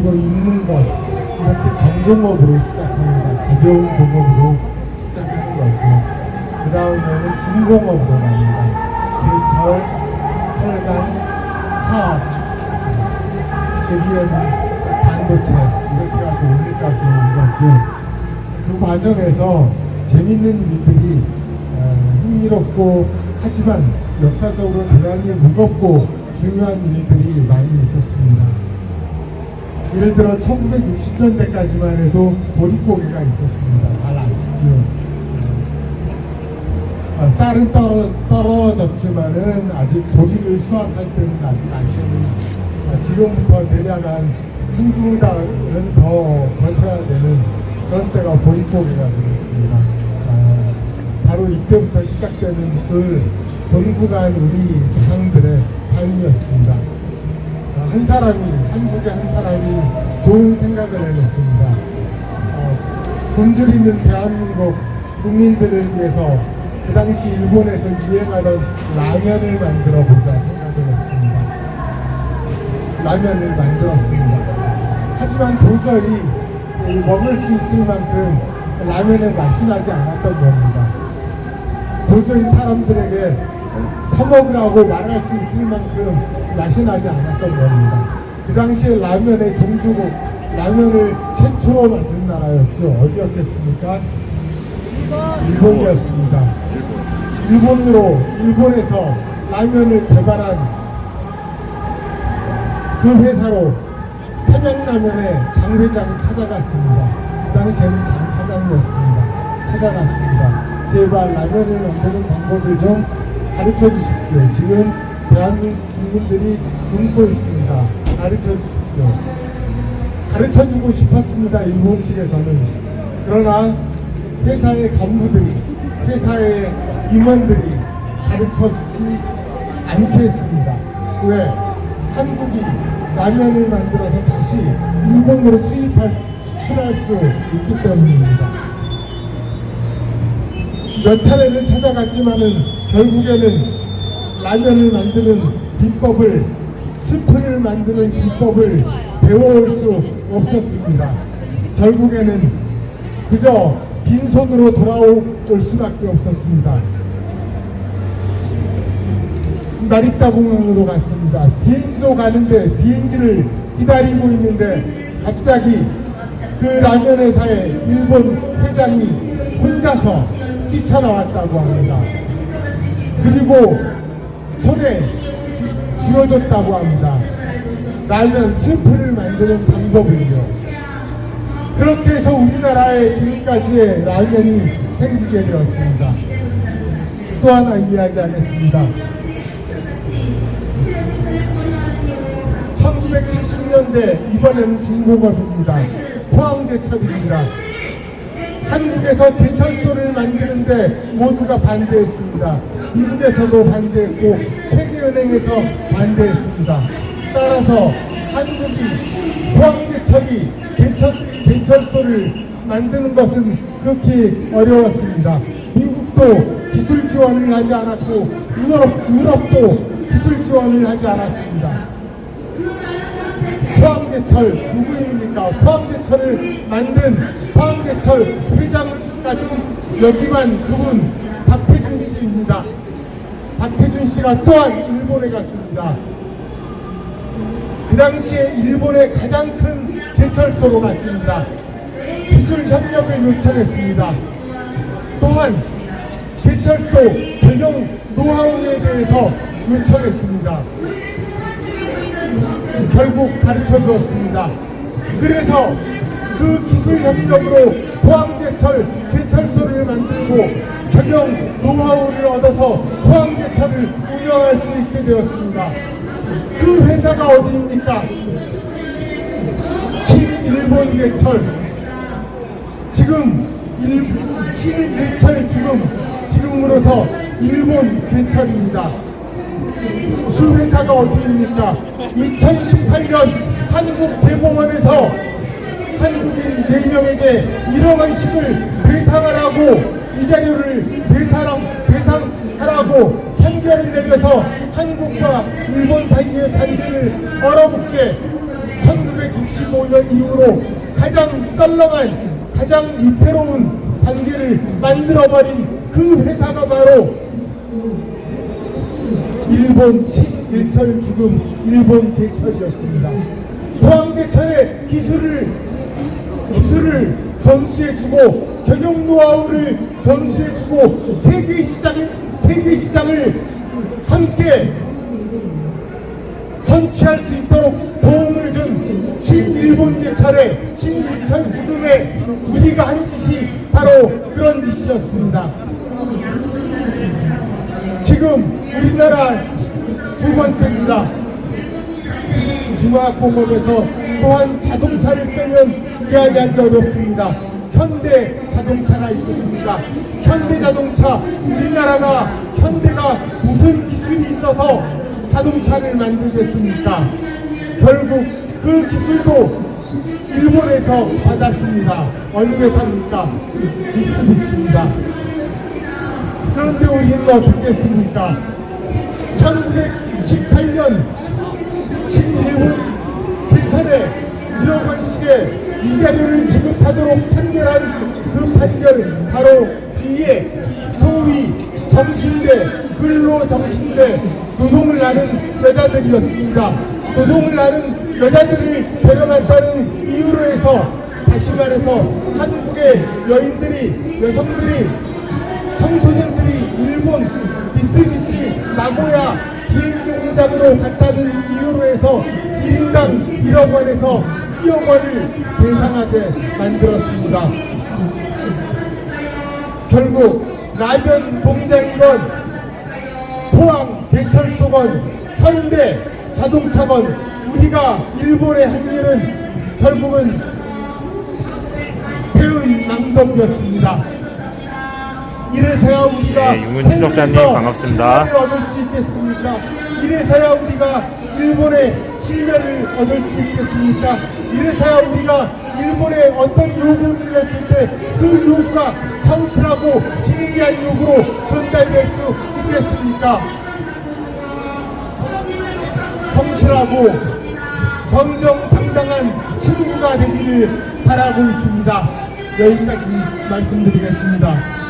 그리고 입는 것, 이렇게 경공업으로 시작합니다. 가벼운 공업으로 시작하는 것이. 그 다음에는 중공업으로 갑니다. 제철, 철강, 화학, 그 뒤에는 반도체, 이렇게 가서 오늘까지 오는 것이. 그 과정에서 재밌는 일들이 흥미롭고 하지만 역사적으로 대단히 무겁고 중요한 일들이 많이 있었습니다. 예를 들어 1960년대까지만 해도 보릿고개가 있었습니다. 잘 아시죠? 쌀은 떨어졌지만은 아직 보리를 수확할 때는 아직 안 되는, 지금부터 대략 한두 달은 더 버텨야 되는 그런 때가 보릿고개가 되었습니다. 바로 이때부터 시작되는 그 돈부간 우리 조상들의 삶이었습니다. 한 사람이, 한국의 한 사람이 좋은 생각을 해냈습니다. 굶주리는 대한민국 국민들을 위해서 그 당시 일본에서 유행하던 라면을 만들어 보자 생각을 했습니다. 라면을 만들었습니다. 하지만 도저히 먹을 수 있을 만큼 라면의 맛이 나지 않았던 겁니다. 도저히 사람들에게 사먹으라고 말할 수 있을 만큼 맛이 나지 않았던 겁니다. 그 당시에 라면의 종주국, 라면을 최초로 만든 나라였죠. 어디였겠습니까? 일본이었습니다. 일본에서 라면을 개발한 그 회사로 삼양라면의 장 회장이 찾아갔습니다. 그 당시에는 장 사장이었습니다. 찾아갔습니다. 제발 라면을 만드는 방법을 좀 가르쳐 주십시오. 지금 대한민국 국민들이 굶고 있습니다. 가르쳐 주십시오. 가르쳐 주고 싶었습니다. 일본 측에서는. 그러나 회사의 간부들이, 회사의 임원들이 가르쳐 주지 않게 했습니다. 왜? 한국이 라면을 만들어서 다시 일본으로 수출할 수 있기 때문입니다. 몇 차례를 찾아갔지만은 결국에는 라면을 만드는 비법을, 스프를 만드는 비법을 배워올 수 없었습니다. 결국에는 그저 빈손으로 돌아올 수밖에 없었습니다. 나리타 공항으로 갔습니다. 비행기로 가는데 비행기를 기다리고 있는데 갑자기 그 라면 회사의 일본 회장이 혼자서 뛰쳐나왔다고 합니다. 그리고 손에 쥐어줬다고 합니다. 라면 스프를 만드는 방법을요. 그렇게 해서 우리나라에 지금까지의 라면이 생기게 되었습니다. 또 하나 이야기하겠습니다. 1970년대, 이번에는 중고거입니다. 포항제철입니다. 한국에서 제철소를 만드는데 모두가 반대했습니다. 미국에서도 반대했고 세계은행에서 반대했습니다. 따라서 한국이 포항제철이 제철소를 만드는 것은 그렇게 어려웠습니다. 미국도 기술 지원을 하지 않았고 유럽도 기술 지원을 하지 않았습니다. 포항제철 누구입니까? 포항제철을 만든 포항제철 회장까지 여기만 그분 박태준 씨입니다. 박태준 씨가 또한 일본에 갔습니다. 그 당시에 일본의 가장 큰 제철소로 갔습니다. 기술 협력을 요청했습니다. 또한 제철소 경영 노하우에 대해서 요청했습니다. 결국 가르쳐 주었습니다. 그래서 그 기술 협력으로 포항제철 제철소를 만들고 경영 노하우를 얻어서 포항제철을 운영할 수 있게 되었습니다. 그 회사가 어디입니까? 신일본제철. 지금 신일철 지금으로서 일본 제철입니다. 그 회사가 어디입니까? 2018년 한국 대법원에서 한국인 4명에게 1억 원씩을 배상하라고, 이 자료를 배상하라고 판결을 내려서 한국과 일본 사이의 관계를 얼어붙게 1965년 이후로 가장 썰렁한, 가장 위태로운 관계를 만들어버린 그 회사가 바로 일본 친일철 죽음 일본 제철이었습니다. 포항제철의 기술을 전수해주고 경영 노하우를 전수해주고 세계 시장을 함께 선취할 수 있도록 도움을 준 신일본제철의 신일철 죽음에 우리가 한 짓이 바로 그런 짓이었습니다. 지금 우리나라 두 번째입니다. 중화공업에서 또한 자동차를 빼면 이야기하기 어렵습니다. 현대 자동차가 있었습니다. 현대 자동차, 우리나라가 현대가 무슨 기술이 있어서 자동차를 만들겠습니까? 결국 그 기술도 일본에서 받았습니다. 어느 회사입니까? 미쓰비시입니다. 그런데 우리는 어떻게 했습니까? 1918년 신일본 제철에 1억 원씩의 이자료를 지급하도록 판결한 그 판결 바로 뒤에 소위 정신대, 근로정신대, 노동을 하는 여자들이었습니다. 노동을 하는 여자들을 데려갔다는 이유로 해서 다시 말해서 한국의 여인들이, 여성들이, 청소년들이 일본 미쓰비시 나고야 비행기 공장으로 갔다는 이유로 해서 1인당 1억 원에서 2억 원을 배상하게 만들었습니다. 결국 라면 공장이건 포항 제철소건 현대 자동차건 우리가 일본에 한 일은 결국은 배은 낭독이었습니다. 이래서야 우리가 윤문희 지적자님 반갑습니다. 실면을 얻을 수 있겠습니까? 이래서야 우리가 일본의 실면을 얻을 수 있겠습니까? 이래서야 우리가 일본에 어떤 요구를 했을 때 그 요구가 성실하고 진지한 요구로 전달될 수 있겠습니까? 성실하고 정정당당한 친구가 되기를 바라고 있습니다. 여기까지 말씀드리겠습니다.